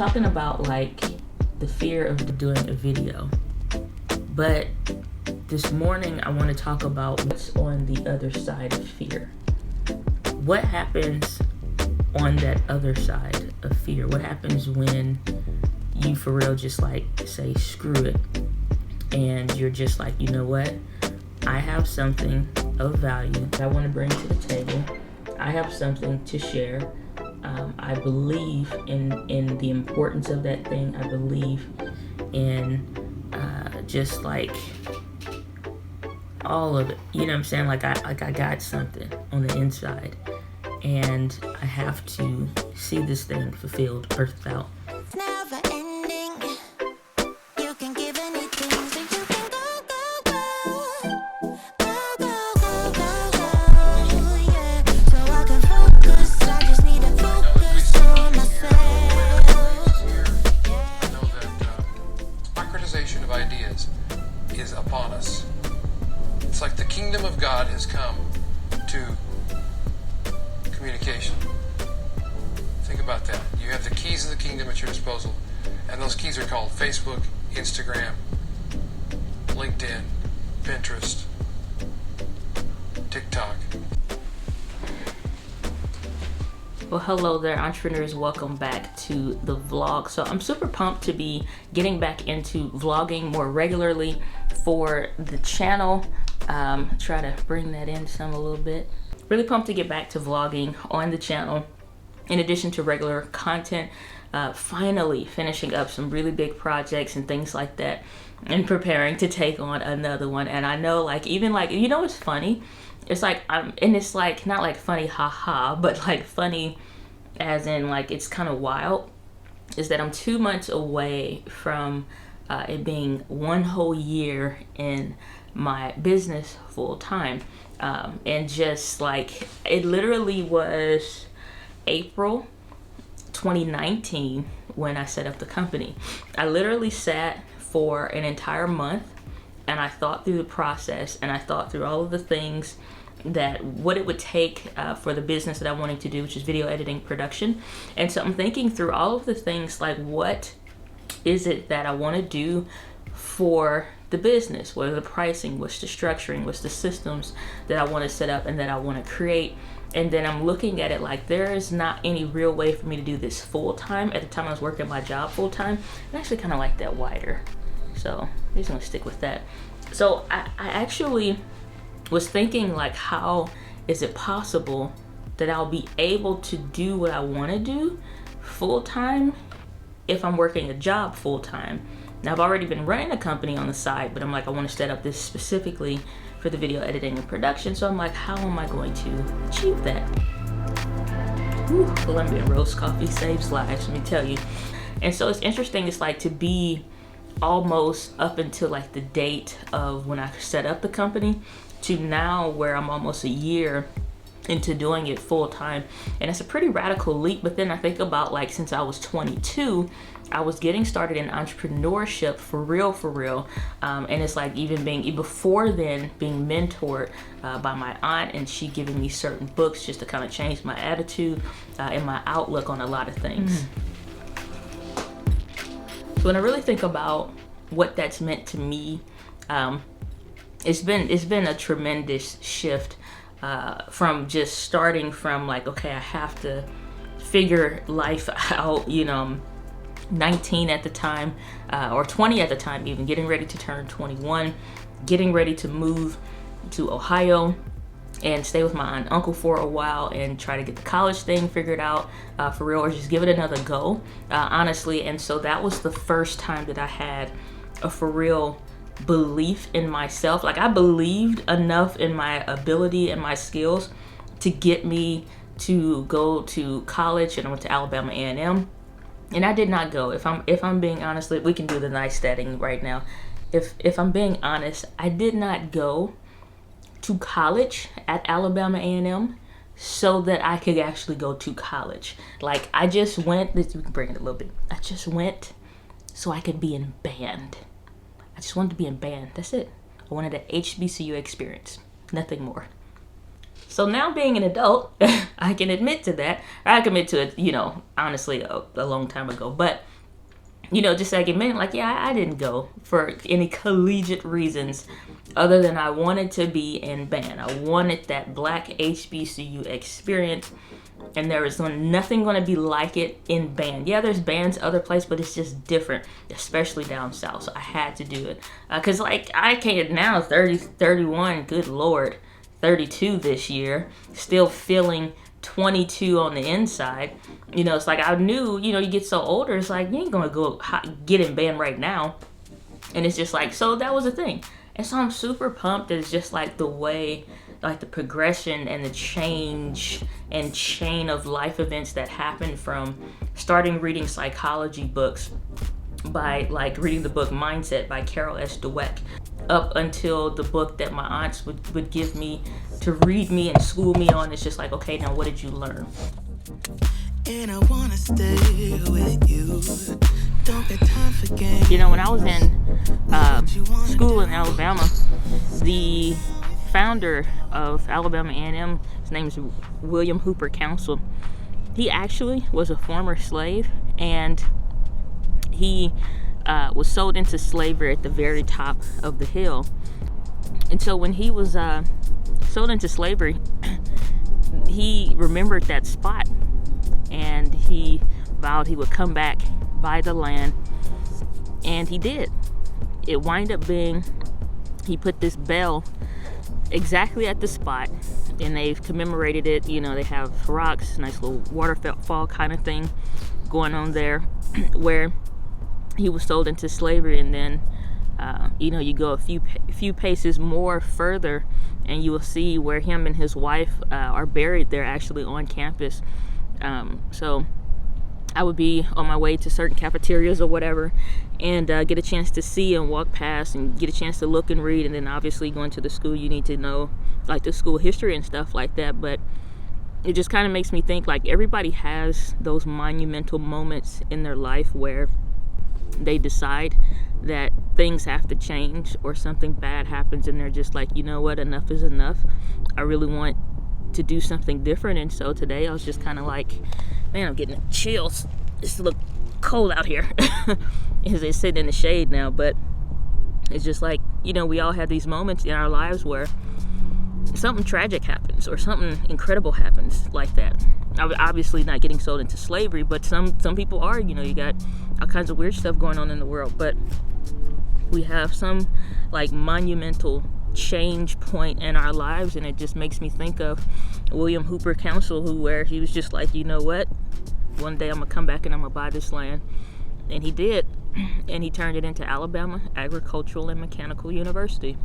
talking about like the fear of doing a video, but this morning I want to talk about what's on the other side of fear. What happens on that other side of fear? What happens when you for real just like say screw it, and you're just like, you know what, I have something of value that I want to bring to the table. I have something to share. I believe in the importance of that thing. I believe in just like all of it. You know what I'm saying? Like I got something on the inside, and I have to see this thing fulfilled, birthed out. It's never ending. You can give anything, so you can go, yeah. So I can focus. I just need to focus on myself. I know that democratization of ideas is upon us. It's like the kingdom of God has come to communication. Think about that. You have the keys of the kingdom at your disposal, and those keys are called Facebook, Instagram, LinkedIn, Pinterest, TikTok. Well, hello there, entrepreneurs. Welcome back to the vlog. So I'm super pumped to be getting back into vlogging more regularly for the channel. Try to bring that in some a little bit. Really pumped to get back to vlogging on the channel in addition to regular content. Finally finishing up some really big projects and things like that, and preparing to take on another one. And I know, like, even like, you know what's funny? It's like and it's like not like funny haha, but like funny as in like it's kind of wild, is that I'm 2 months away from it being 1 whole year in my business full time. And just like it literally was April 2019 when I set up the company. I literally sat for an entire month and I thought through the process, and I thought through all of the things that what it would take for the business that I wanted to do, which is video editing production. And so I'm thinking through all of the things, like what is it that I want to do for the business? What are the pricing? What's the structuring? What's the systems that I want to set up and that I want to create? And then I'm looking at it like there is not any real way for me to do this full time. At the time I was working my job full time. I actually kind of like that wider, so I'm just gonna stick with that. So I actually was thinking, like, how is it possible that I'll be able to do what I want to do full time if I'm working a job full time? Now I've already been running a company on the side, but I'm like, I want to set up this specifically for the video editing and production. So I'm like, how am I going to achieve that? Whew, Colombian roast coffee saves lives, let me tell you. And so it's interesting, it's like to be almost up until like the date of when I set up the company to now where I'm almost a year into doing it full time. And it's a pretty radical leap. But then I think about, like, since I was 22, I was getting started in entrepreneurship for real. And it's like even before then being mentored by my aunt, and she giving me certain books just to kind of change my attitude and my outlook on a lot of things. So when I really think about what that's meant to me, it's been a tremendous shift from just starting from like, okay, I have to figure life out, you know, 19 at the time, or 20 at the time, even getting ready to turn 21, getting ready to move to Ohio and stay with my aunt and uncle for a while and try to get the college thing figured out for real, or just give it another go, honestly. And so that was the first time that I had a for real belief in myself. Like, I believed enough in my ability and my skills to get me to go to college, and I went to Alabama A&M. And I did not go. If I'm being honest, we can do the nice setting right now. If I'm being honest, I did not go to college at Alabama A&M so that I could actually go to college. Like, I just went, we can bring it a little bit. I just went so I could be in band. I just wanted to be in band. That's it. I wanted an HBCU experience, nothing more. So now being an adult, I can admit to that. I can admit to it, you know, honestly, a long time ago. But you know, just like admitting, like, yeah, I didn't go for any collegiate reasons other than I wanted to be in band. I wanted that black HBCU experience, and there is nothing going to be like it in band. Yeah, there's bands other places, but it's just different, especially down south. So I had to do it. Because, like, I can't now, 30, 31, good Lord, 32 this year, still feeling 22 on the inside. You know, it's like I knew, you know, you get so older, it's like you ain't gonna go get in band right now. And it's just like, so that was a thing. And so I'm super pumped that it's just like the way, like the progression and the change and chain of life events that happened from starting reading psychology books by like reading the book Mindset by Carol S. Dweck up until the book that my aunts would give me to read me and school me on. It's just like, okay, now what did you learn? And I wanna stay with you. Don't get time for games. You know, when I was in school in Alabama, the founder of Alabama A&M, his name is William Hooper Council. He actually was a former slave, and he was sold into slavery at the very top of the hill. And so when he was sold into slavery, he remembered that spot, and he vowed he would come back, buy the land, and he did. It wound up being, he put this bell exactly at the spot, and they've commemorated it. You know, they have rocks, nice little waterfall kind of thing going on there, where he was sold into slavery. And then you know, you go a few paces more further, and you will see where him and his wife are buried there, actually on campus. So I would be on my way to certain cafeterias or whatever, and get a chance to see and walk past and get a chance to look and read. And then obviously going to the school, you need to know like the school history and stuff like that. But it just kind of makes me think like everybody has those monumental moments in their life where they decide that things have to change or something bad happens, and they're just like, you know what, enough is enough. I really want to do something different. And so today I was just kind of like, man, I'm getting chills. It's a little cold out here. It's sitting in the shade now, but it's just like, you know, we all have these moments in our lives where something tragic happens or something incredible happens like that. Obviously not getting sold into slavery, but some people are. You know, you got all kinds of weird stuff going on in the world, but we have some like monumental change point in our lives. And it just makes me think of William Hooper Council, where he was just like, you know what, one day I'm gonna come back and I'm gonna buy this land. And he did, and he turned it into Alabama Agricultural and Mechanical University.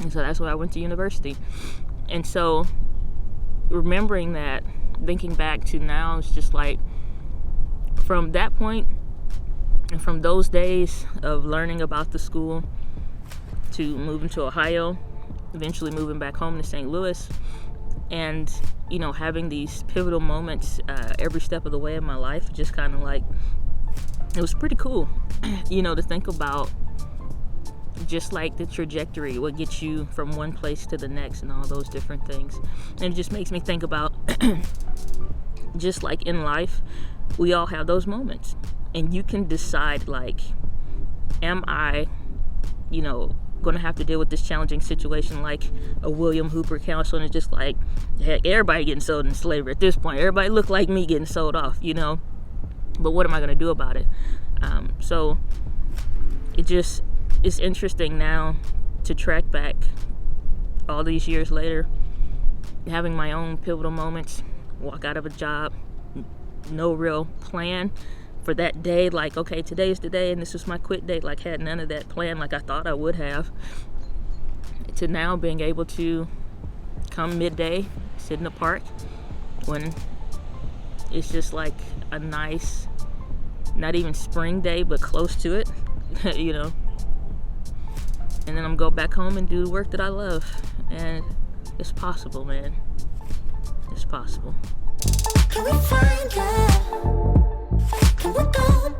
And so that's why I went to university. And so remembering that, thinking back to now, it's just like from that point and from those days of learning about the school to moving to Ohio, eventually moving back home to St. Louis, and, you know, having these pivotal moments every step of the way in my life, just kind of like, it was pretty cool, you know, to think about just like the trajectory, what gets you from one place to the next and all those different things. And it just makes me think about just like in life, we all have those moments, and you can decide like, am I, you know, going to have to deal with this challenging situation like a William Hooper Council, and it's just like, heck, everybody getting sold in slavery at this point. Everybody look like me getting sold off, you know, but what am I going to do about it? So it's interesting now to track back all these years later, having my own pivotal moments, walk out of a job, no real plan for that day, like, okay, today's the day and this is my quit date, like had none of that plan like I thought I would have, to now being able to come midday, sit in the park when it's just like a nice, not even spring day, but close to it, you know, and then I'm go back home and do the work that I love. And it's possible, man. It's possible. Can we find love? Can we go